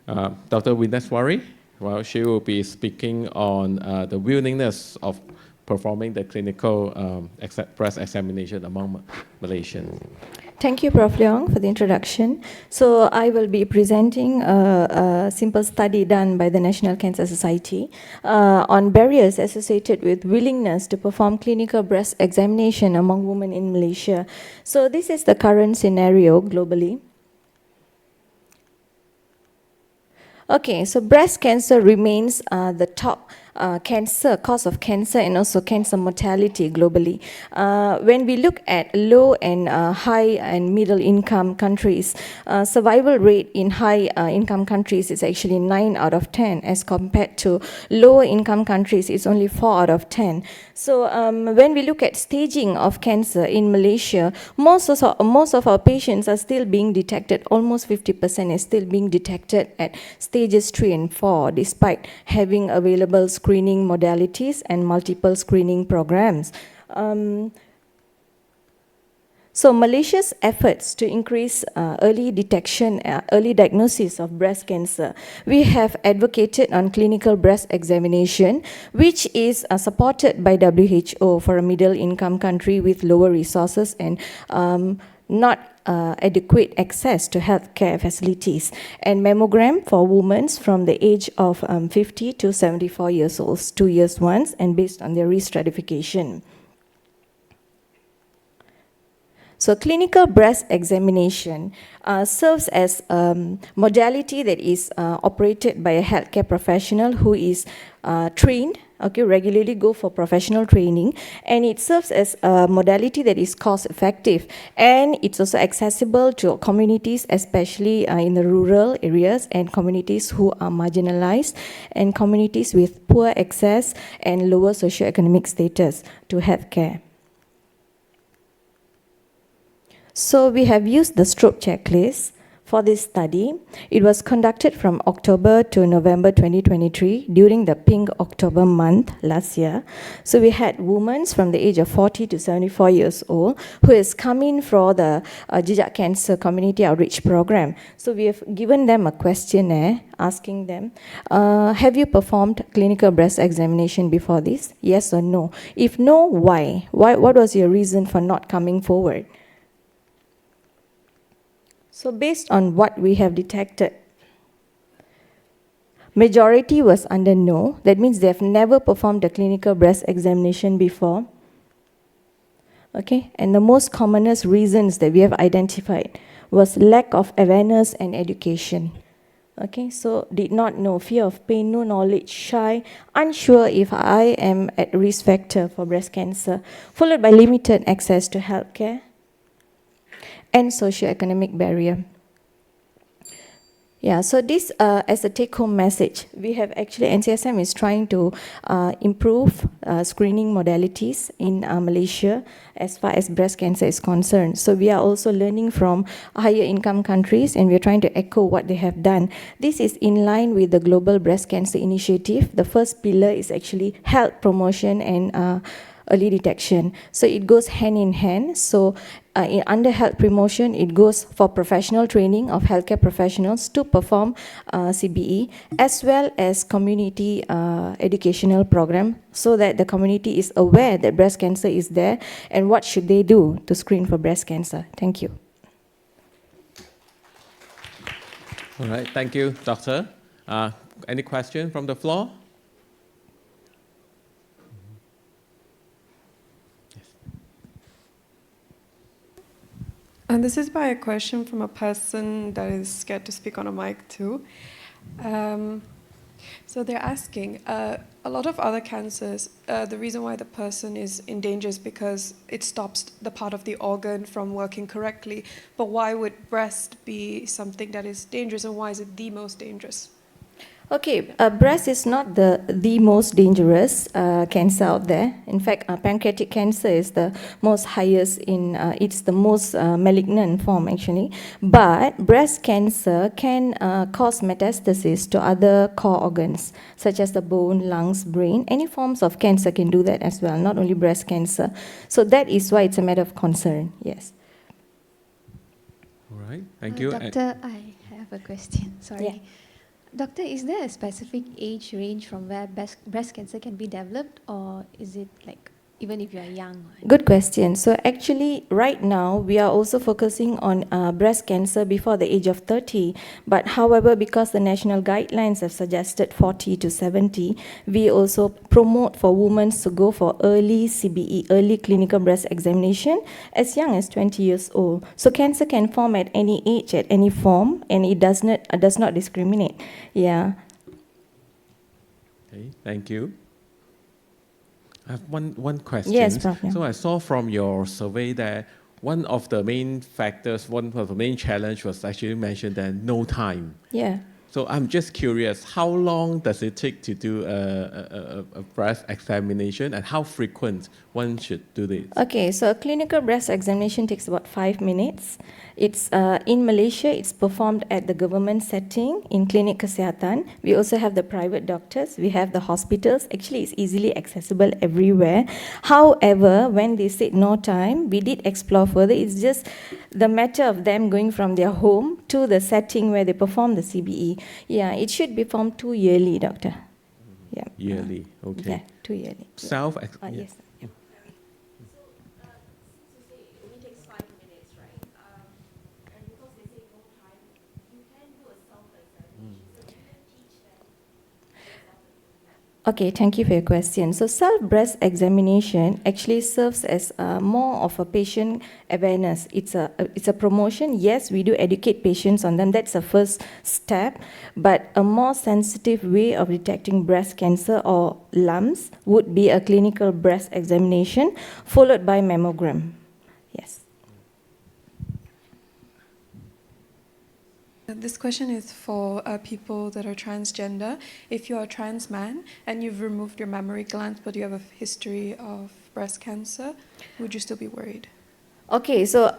Dr. Wineswari, well, she will be speaking on the willingness of performing the clinical breast examination among Malaysians. Thank you, Prof. Leong, for the introduction. So I will be presenting a simple study done by the National Cancer Society on barriers associated with willingness to perform clinical breast examination among women in Malaysia. So this is the current scenario globally. Okay, so breast cancer remains the top cause of cancer and also cancer mortality globally. When we look at low and high and middle income countries, survival rate in high income countries is actually 9 out of 10 as compared to lower income countries, it's only 4 out of 10. So when we look at staging of cancer in Malaysia, most of our patients are still being detected, almost 50% is still being detected at stages 3 and 4, despite having available screening modalities and multiple screening programs. So Malaysia's efforts to increase early detection, early diagnosis of breast cancer, we have advocated on clinical breast examination, which is supported by WHO for a middle income country with lower resources and not adequate access to healthcare facilities, and mammogram for women from the age of 50 to 74 years old, 2 years once, and based on their risk stratification. So clinical breast examination serves as a modality that is operated by a healthcare professional who is trained, regularly go for professional training, and it serves as a modality that is cost effective, and it's also accessible to communities, especially in the rural areas and communities who are marginalized and communities with poor access and lower socioeconomic status to healthcare. So we have used the stroke checklist for this study. It was conducted from October to November 2023 during the Pink October month last year. So we had women from the age of 40 to 74 years old who has come in for the Jejak Cancer Community Outreach Program. So we have given them a questionnaire asking them, have you performed clinical breast examination before this? Yes or no? If no, why? What was your reason for not coming forward? So based on what we have detected, majority was under no. That means they have never performed a clinical breast examination before. Okay, and the most commonest reasons that we have identified was lack of awareness and education. Okay, so did not know, fear of pain, no knowledge, shy, unsure if I am at risk factor for breast cancer, followed by limited access to healthcare and socioeconomic barrier. Yeah, so this as a take-home message, we have actually, NCCM is trying to improve screening modalities in Malaysia as far as breast cancer is concerned. So we are also learning from higher income countries, and we are trying to echo what they have done. This is in line with the Global Breast Cancer Initiative. The first pillar is actually health promotion and early detection. So it goes hand in hand. So under health promotion, it goes for professional training of healthcare professionals to perform CBE, as well as community educational program, so that the community is aware that breast cancer is there and what should they do to screen for breast cancer. Thank you. All right, thank you, Doctor. Any question from the floor? And this is by a question from a person that is scared to speak on a mic too. So they're asking, a lot of other cancers, the reason why the person is in danger is because it stops the part of the organ from working correctly. But why would breast be something that is dangerous, and why is it the most dangerous? Okay, breast is not the most dangerous cancer out there. In fact, pancreatic cancer is the most highest in, it's the most malignant form actually. But breast cancer can cause metastasis to other core organs, such as the bone, lungs, brain. Any forms of cancer can do that as well, not only breast cancer. So that is why it's a matter of concern, yes. All right, thank you. Doctor, I have a question, sorry. Yeah. Doctor, is there a specific age range from where breast cancer can be developed, or is it like even if you are young? Good question. So actually, right now, we are also focusing on breast cancer before the age of 30. But however, because the national guidelines have suggested 40 to 70, we also promote for women to go for early CBE, early clinical breast examination, as young as 20 years old. So cancer can form at any age, at any form, and it does not discriminate. Yeah. Okay, thank you. I have one question. Yes, Prof. Yeah. So I saw from your survey that one of the main factors, one of the main challenge was actually mentioned that no time. Yeah. So I'm just curious, how long does it take to do a breast examination, and how frequent one should do this? Okay, so a clinical breast examination takes about 5 minutes. It's in Malaysia, it's performed at the government setting in Klinik Kesihatan. We also have the private doctors, we have the hospitals. Actually, it's easily accessible everywhere. However, when they said no time, we did explore further. It's just the matter of them going from their home to the setting where they perform the CBE. Yeah, it should be performed 2 yearly, doctor. Yeah. Yearly, okay. Yeah, 2 yearly. Self, Yes. Yeah. Okay, thank you for your question. So self-breast examination actually serves as more of a patient awareness. It's a promotion. Yes, we do educate patients on them. That's a first step. But a more sensitive way of detecting breast cancer or lumps would be a clinical breast examination followed by mammogram. Yes. This question is for people that are transgender. If you're a trans man and you've removed your mammary glands but you have a history of breast cancer, would you still be worried? Okay, so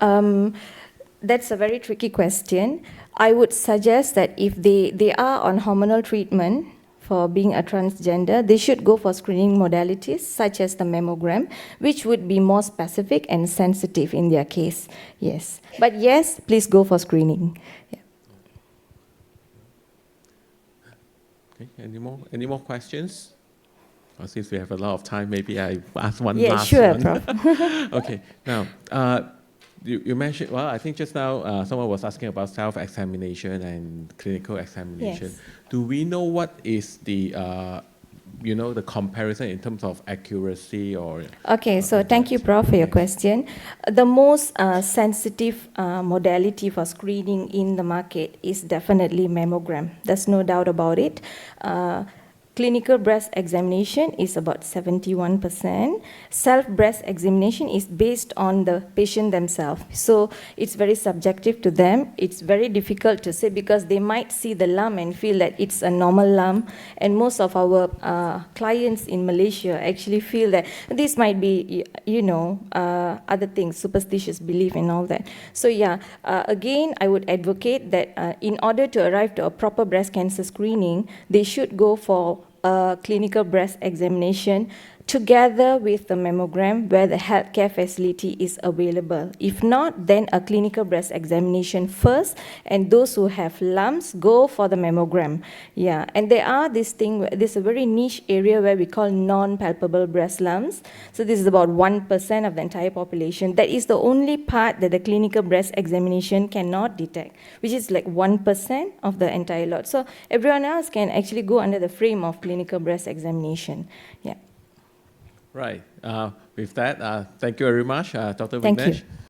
that's a very tricky question. I would suggest that if they are on hormonal treatment for being a transgender, they should go for screening modalities such as the mammogram, which would be more specific and sensitive in their case. Yes, but yes, please go for screening. Yeah. Okay, any more questions? Or since we have a lot of time, maybe I ask one Yeah, last sure, one. Prof. Okay, now, you mentioned, well, I think just now someone was asking about self-examination and clinical examination. Yes. Do we know what is the, the comparison in terms of accuracy or? Okay, so thank you, Prof, for your question. The most sensitive modality for screening in the market is definitely mammogram. There's no doubt about it. Clinical breast examination is about 71%. Self-breast examination is based on the patient themselves. So it's very subjective to them. It's very difficult to say because they might see the lump and feel that it's a normal lump. And most of our clients in Malaysia actually feel that this might be, other things, superstitious belief and all that. So yeah, again, I would advocate that in order to arrive to a proper breast cancer screening, they should go for a clinical breast examination together with the mammogram where the healthcare facility is available. If not, then a clinical breast examination first, and those who have lumps go for the mammogram. Yeah, and there are there's a very niche area where we call non-palpable breast lumps. So this is about 1% of the entire population. That is the only part that the clinical breast examination cannot detect, which is like 1% of the entire lot. So everyone else can actually go under the frame of clinical breast examination. Yeah. Right. With that, thank you very much, Dr. Thank Vignesh. you.